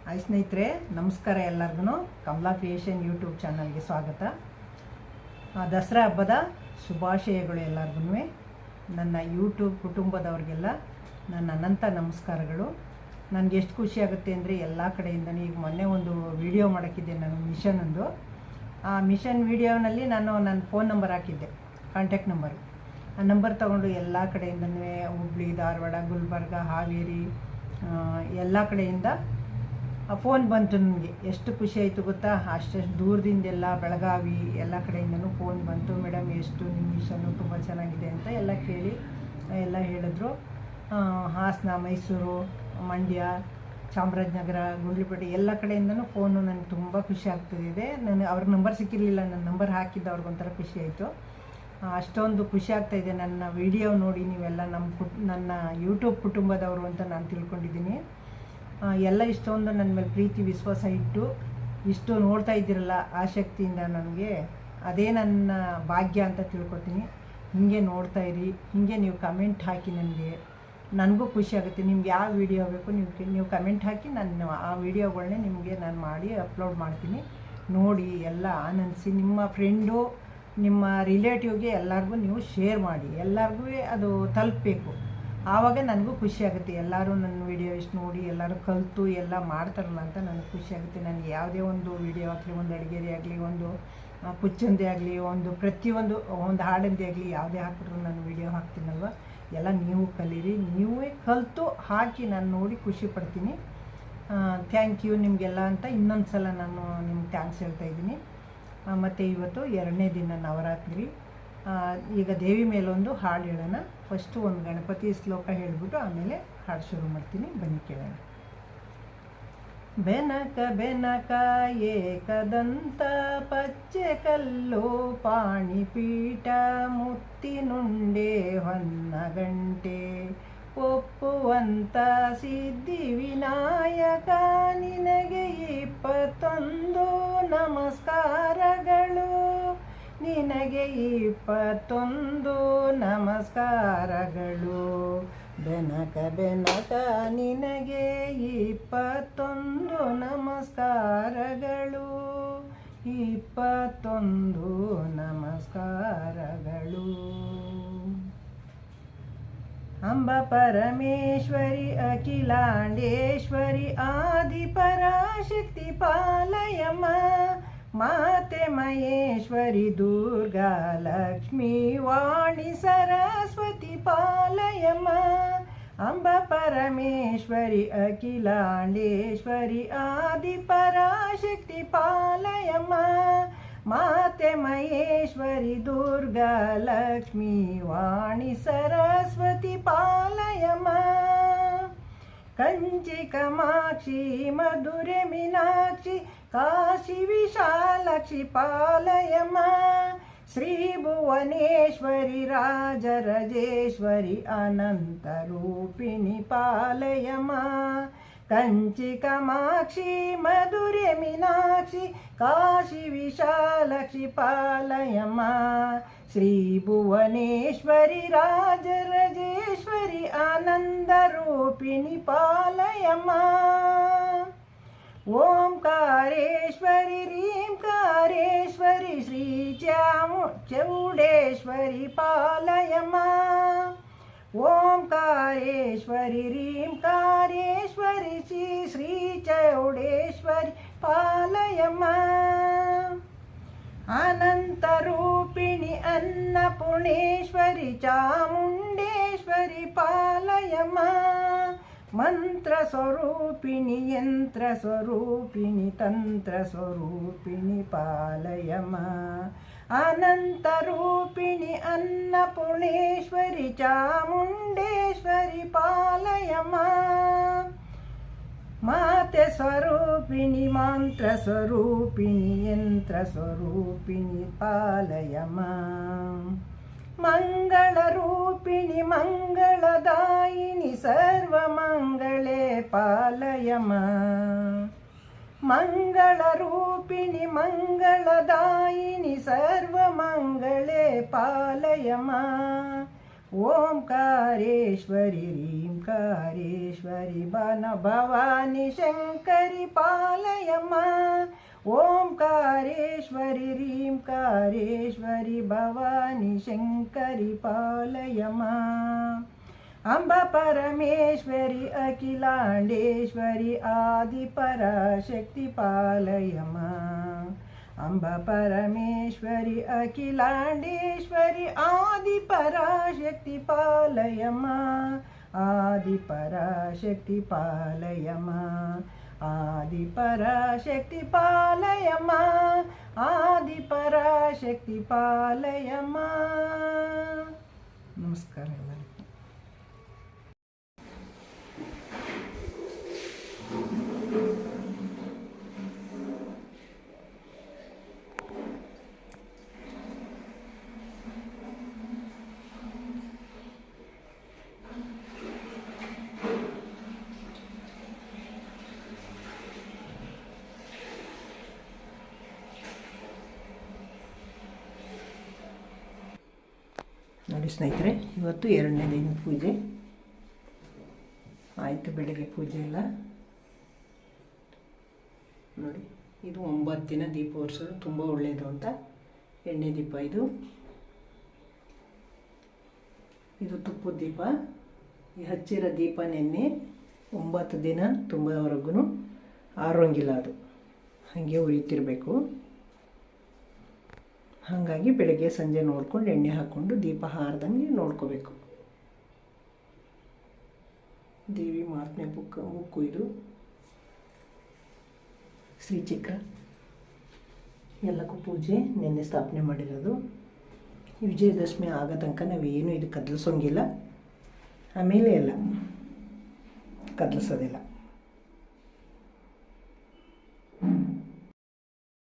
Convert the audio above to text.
Hi ಸ್ನೇಹಿತರೆ, ನಮಸ್ಕಾರ ಎಲ್ಲರಿಗೂ. ಕಮಲಾ ಕ್ರಿಯೇಷನ್ ಯೂಟ್ಯೂಬ್ ಚಾನಲ್ಗೆ ಸ್ವಾಗತ. ದಸರಾ ಹಬ್ಬದ ಶುಭಾಶಯಗಳು ಎಲ್ಲರಿಗೂ. ನನ್ನ ಯೂಟ್ಯೂಬ್ ಕುಟುಂಬದವ್ರಿಗೆಲ್ಲ ನನ್ನ ಅನಂತ ನಮಸ್ಕಾರಗಳು. ನನಗೆ ಎಷ್ಟು ಖುಷಿ ಆಗುತ್ತೆ ಅಂದರೆ ಎಲ್ಲ ಕಡೆಯಿಂದನೂ ಈಗ ಮೊನ್ನೆ ಒಂದು ವಿಡಿಯೋ ಮಾಡೋಕ್ಕಿದ್ದೆ ನಾನು ಮಿಷನೊಂದು. ಆ ಮಿಷನ್ ವಿಡಿಯೋನಲ್ಲಿ ನಾನು ನನ್ನ ಫೋನ್ ನಂಬರ್ ಹಾಕಿದ್ದೆ, ಕಾಂಟ್ಯಾಕ್ಟ್ ನಂಬರು. ಆ ನಂಬರ್ ತೊಗೊಂಡು ಎಲ್ಲ ಕಡೆಯಿಂದನೂ ಹುಬ್ಳಿ, ಧಾರವಾಡ, ಗುಲ್ಬರ್ಗ, ಹಾವೇರಿ ಎಲ್ಲ ಕಡೆಯಿಂದ ಫೋನ್ ಬಂತು. ನನಗೆ ಎಷ್ಟು ಖುಷಿ ಆಯಿತು ಗೊತ್ತಾ. ಅಷ್ಟು ದೂರದಿಂದೆಲ್ಲ ಬೆಳಗಾವಿ ಎಲ್ಲ ಕಡೆಯಿಂದನೂ ಫೋನ್ ಬಂತು. ಮೇಡಮ್, ಎಷ್ಟು ನಿಮ್ಮ ಮಿಷನ್ನು ತುಂಬ ಚೆನ್ನಾಗಿದೆ ಅಂತ ಎಲ್ಲ ಕೇಳಿ ಎಲ್ಲ ಹೇಳಿದ್ರು. ಹಾಸನ, ಮೈಸೂರು, ಮಂಡ್ಯ, ಚಾಮರಾಜನಗರ, ಗುಂಡ್ಲುಪೇಟೆ ಎಲ್ಲ ಕಡೆಯಿಂದನೂ ಫೋನು ನನಗೆ ತುಂಬ ಖುಷಿ ಆಗ್ತಿದೆ. ನನಗೆ ಅವ್ರ ನಂಬರ್ ಸಿಕ್ಕಿರಲಿಲ್ಲ, ನನ್ನ ನಂಬರ್ ಹಾಕಿದ್ದು ಅವ್ರಿಗೊಂಥರ ಖುಷಿ ಆಯಿತು. ಅಷ್ಟೊಂದು ಖುಷಿ ಆಗ್ತಾಯಿದೆ. ನನ್ನ ವಿಡಿಯೋ ನೋಡಿ ನೀವೆಲ್ಲ ನನ್ನ ಯೂಟ್ಯೂಬ್ ಕುಟುಂಬದವರು ಅಂತ ನಾನು ತಿಳ್ಕೊಂಡಿದ್ದೀನಿ. ಎಲ್ಲ ಇಷ್ಟೊಂದು ನನ್ನ ಮೇಲೆ ಪ್ರೀತಿ ವಿಶ್ವಾಸ ಇಟ್ಟು ಇಷ್ಟು ನೋಡ್ತಾ ಇದ್ದೀರಲ್ಲ ಆಸಕ್ತಿಯಿಂದ, ನನಗೆ ಅದೇ ನನ್ನ ಭಾಗ್ಯ ಅಂತ ತಿಳ್ಕೊತೀನಿ. ಹೀಗೆ ನೋಡ್ತಾ ಇರಿ, ಹೀಗೆ ನೀವು ಕಮೆಂಟ್ ಹಾಕಿ. ನನಗೂ ಖುಷಿ ಆಗುತ್ತೆ. ನಿಮ್ಗೆ ಯಾವ ವಿಡಿಯೋ ಬೇಕು ನೀವು ಕಮೆಂಟ್ ಹಾಕಿ, ನಾನು ಆ ವಿಡಿಯೋಗಳನ್ನೇ ನಿಮಗೆ ನಾನು ಮಾಡಿ ಅಪ್ಲೋಡ್ ಮಾಡ್ತೀನಿ. ನೋಡಿ ಎಲ್ಲ ಆನಂದಿಸಿ. ನಿಮ್ಮ ಫ್ರೆಂಡು, ನಿಮ್ಮ ರಿಲೇಟಿವ್ಗೆ ಎಲ್ಲರಿಗೂ ನೀವು ಶೇರ್ ಮಾಡಿ. ಎಲ್ಲರಿಗೂ ಅದು ತಲುಪಬೇಕು. ಆವಾಗ ನನಗೂ ಖುಷಿ ಆಗುತ್ತೆ. ಎಲ್ಲರೂ ನನ್ನ ವಿಡಿಯೋ ಇಷ್ಟು ನೋಡಿ ಎಲ್ಲರೂ ಕಲಿತು ಎಲ್ಲ ಮಾಡ್ತಾರಲ್ಲ ಅಂತ ನನಗೆ ಖುಷಿ ಆಗುತ್ತೆ. ನನಗೆ ಯಾವುದೇ ಒಂದು ವಿಡಿಯೋ ಆಗಲಿ, ಒಂದು ಅಡುಗೆದೇ ಆಗಲಿ, ಒಂದು ಕುಚ್ಚಂದೆ ಆಗಲಿ, ಒಂದು ಪ್ರತಿಯೊಂದು ಒಂದು ಹಾಡಂದೆ ಆಗಲಿ, ಯಾವುದೇ ಹಾಕಿದ್ರು ನಾನು ವಿಡಿಯೋ ಹಾಕ್ತೀನಲ್ವ, ಎಲ್ಲ ನೀವು ಕಲೀರಿ. ನೀವೇ ಕಲಿತು ಹಾಕಿ ನಾನು ನೋಡಿ ಖುಷಿ ಪಡ್ತೀನಿ. ಥ್ಯಾಂಕ್ ಯು ನಿಮಗೆಲ್ಲ ಅಂತ ಇನ್ನೊಂದು ಸಲ ನಾನು ನಿಮ್ಗೆ ಥ್ಯಾಂಕ್ಸ್ ಹೇಳ್ತಾಯಿದ್ದೀನಿ. ಮತ್ತು ಇವತ್ತು 2ನೇ ದಿನ ನವರಾತ್ರಿ. ಈಗ ದೇವಿ ಮೇಲೊಂದು ಹಾಡು ಹೇಳೋಣ. ಫಸ್ಟು ಒಂದು ಗಣಪತಿ ಶ್ಲೋಕ ಹೇಳಿಬಿಟ್ಟು ಆಮೇಲೆ ಹಾಡು ಶುರು ಮಾಡ್ತೀನಿ. ಬನ್ನಿ ಕೇಳೋಣ. ಬೆನಕ ಬೆನಕ ಏಕದಂತ ಪಚ್ಚೆ ಕಲ್ಲು ಪಾಣಿಪೀಠ ಮುತ್ತಿನುಂಡೆ ಹೊನ್ನಗಂಟೆ ಒಪ್ಪುವಂತ ಸಿದ್ಧಿ ವಿನಾಯಕ ನಿನಗೆ 21 ನಮಸ್ಕಾರಗಳು. ನಿನಗೆ 21 ನಮಸ್ಕಾರಗಳು. ಬೆನಕ ಬೆನಕ ನಿನಗೆ 21 ನಮಸ್ಕಾರಗಳು. 21 ನಮಸ್ಕಾರಗಳು. ಅಂಬ ಪರಮೇಶ್ವರಿ ಅಖಿಲಾಂಡೇಶ್ವರಿ ಆದಿಪರಾಶಕ್ತಿ ಪಾಲಯಮ್ಮ. ಮಾತೆ ಮಹೇಶ್ವರಿ ದುರ್ಗಾ ಲಕ್ಷ್ಮೀ ವಾಣಿ ಸರಸ್ವತಿ ಪಾಲಯಮ್ಮ. ಅಂಬ ಪರಮೇಶ್ವರಿ ಅಖಿಲಾಂಡೇಶ್ವರಿ ಆದಿಪರಾಶಕ್ತಿ ಪಾಲಯಮ್ಮ. ಮಾತೆ ಮಹೇಶ್ವರಿ ದುರ್ಗಾ ಲಕ್ಷ್ಮೀ ವಾಣಿ ಸರಸ್ವತಿ ಪಾಲಯಮ್ಮ. ಕಂಚಿ ಕಾಮಾಕ್ಷಿ ಮಧುರೆ ಮೀನಾಕ್ಷಿ ಕಾಶಿ ವಿಶಾಲಾಕ್ಷಿ ಪಾಲಯಮ್ಮ. ಶ್ರೀ ಭುವನೇಶ್ವರಿ ರಾಜರಾಜೇಶ್ವರಿ ಅನಂತ ರೂಪಿಣಿ ಪಾಲಯಮ್ಮ. ಕಂಚಿ ಕಾಮಾಕ್ಷಿ ಮಧುರೆ ಮೀನಾಕ್ಷಿ ಕಾಶಿ ವಿಶಾಲಾಕ್ಷಿ ಪಾಲಯಮ್ಮ. ಶ್ರೀ ಭುವನೇಶ್ವರಿ ರಾಜರಾಜೇಶ್ವರಿ ಆನಂದ ರೂಪಿಣಿ ಪಾಲಯಮ್ಮ. ಓಂಕಾರೇಶ್ವರಿ ರೀಂಕಾರೇಶ್ವರಿ ಶ್ರೀ ಚೌಡೇಶ್ವರಿ ಪಾಲಯಮ್ಮ. ಓಂಕಾರೇಶ್ವರಿ ರೀಂಕಾರೇಶ್ವರಿ ಶ್ರೀ ಚೌಡೇಶ್ವರಿ ಪಾಲಯಮ್ಮ. ಅನಂತ ರೂಪಿಣಿ ಅನ್ನಪೂರ್ಣೇಶ್ವರಿ ಚಾಮುಂಡೇಶ್ವರಿ ಪಾಲಯಮ್ಮ. ಮಂತ್ರ ಸ್ವರೂಪಿಣಿ ಯಂತ್ರ ಸ್ವರೂಪಿಣಿ ತಂತ್ರ ಸ್ವರೂಪಿಣಿ ಪಾಲಯಮ್ಮ. ಅನಂತ ರೂಪಿಣಿ ಅನ್ನಪೂರ್ಣೇಶ್ವರಿ ಚಾಮುಂಡೇಶ್ವರಿ ಪಾಲಯಮ್ಮ. ಮಾತೆ ಸ್ವರೂಪಿಣಿ ಮಂತ್ರ ಸ್ವರೂಪಿಣಿ ಯಂತ್ರ ಸ್ವರೂಪಿಣಿ ಪಾಲಯಮ್ಮ. ಮಂಗಳ ರೂಪಿಣಿ ಮಂಗಳದಾಯಿನಿ ಸರ್ವಮಂಗಳೇ ಪಾಲಯಮ್ಮ. ಮಂಗಳ ರೂಪಿಣಿ ಮಂಗಳದಾಯಿನಿ ಸರ್ವಮಂಗಳೇ ಪಾಲಯಮ್ಮ. ಓಂಕಾರೇಶ್ವರಿ ರೀಂಕಾರೇಶ್ವರಿ ಭವಾನಿ ಶಂಕರಿ ಪಾಲಯಮ್ಮ. ಓಂಕಾರೇಶ್ವರಿ ರೀಂಕಾರೇಶ್ವರಿ ಭವಾನಿ ಶಂಕರಿ ಪಾಲಯಮ್ಮ. ಅಂಬ ಪರಮೇಶ್ವರಿ ಅಖಿಲಾಂಡೇಶ್ವರಿ ಆದಿಪರಾಶಕ್ತಿ ಪಾಲಯಮ್ಮ. ಅಂಬ ಪರಮೇಶ್ವರಿ ಅಖಿಲಾಂಡೇಶ್ವರಿ ಆದಿಪರಾಶಕ್ತಿ ಪಾಲಯಮ್ಮ. ಆದಿಪರಾಶಕ್ತಿ ಪಾಲಯಮ್ಮ. ಆದಿಪರಾಶಕ್ತಿ ಪಾಲಯಮ್ಮ. ಆದಿಪರಾಶಕ್ತಿ ಪಾಲಯಮ್ಮ. ನಮಸ್ಕಾರ ಎಲ್ಲರಿಗೂ. ನೋಡಿ ಸ್ನೇಹಿತರೆ, ಇವತ್ತು 2ನೇ ದಿನ ಪೂಜೆ ಆಯಿತು. ಬೆಳಗ್ಗೆ ಪೂಜೆ ಎಲ್ಲ ನೋಡಿ, ಇದು 9 ದಿನ ದೀಪ ಒರೆಸೋದು ತುಂಬ ಒಳ್ಳೆಯದು ಅಂತ ಎಣ್ಣೆ ದೀಪ. ಇದು ತುಪ್ಪದ ದೀಪ. ಈ ಹಚ್ಚಿರೋ ದೀಪ ನೆನ್ನೆ 9 ದಿನ ತುಂಬವರೆಗೂ ಆರೋಂಗಿಲ್ಲ, ಅದು ಹಾಗೆ ಉರಿತಿರಬೇಕು. ಹಾಗಾಗಿ ಬೆಳಗ್ಗೆ ಸಂಜೆ ನೋಡ್ಕೊಂಡು ಎಣ್ಣೆ ಹಾಕ್ಕೊಂಡು ದೀಪ ಹಾರ್ದಂಗೆ ನೋಡ್ಕೋಬೇಕು. ದೇವಿ ಮಹಾತ್ಮೆ ಬುಕ್ಕು ಇದು. ಶ್ರೀಚಕ್ರ ಎಲ್ಲಕ್ಕೂ ಪೂಜೆ ನಿನ್ನೆ ಸ್ಥಾಪನೆ ಮಾಡಿರೋದು. ಈ ವಿಜಯದಶಮಿ ಆಗೋ ತನಕ ನಾವೇನು ಇದು ಕದಲಿಸೋಂಗಿಲ್ಲ. ಆಮೇಲೆ ಎಲ್ಲ ಕದಲಿಸೋದಿಲ್ಲ.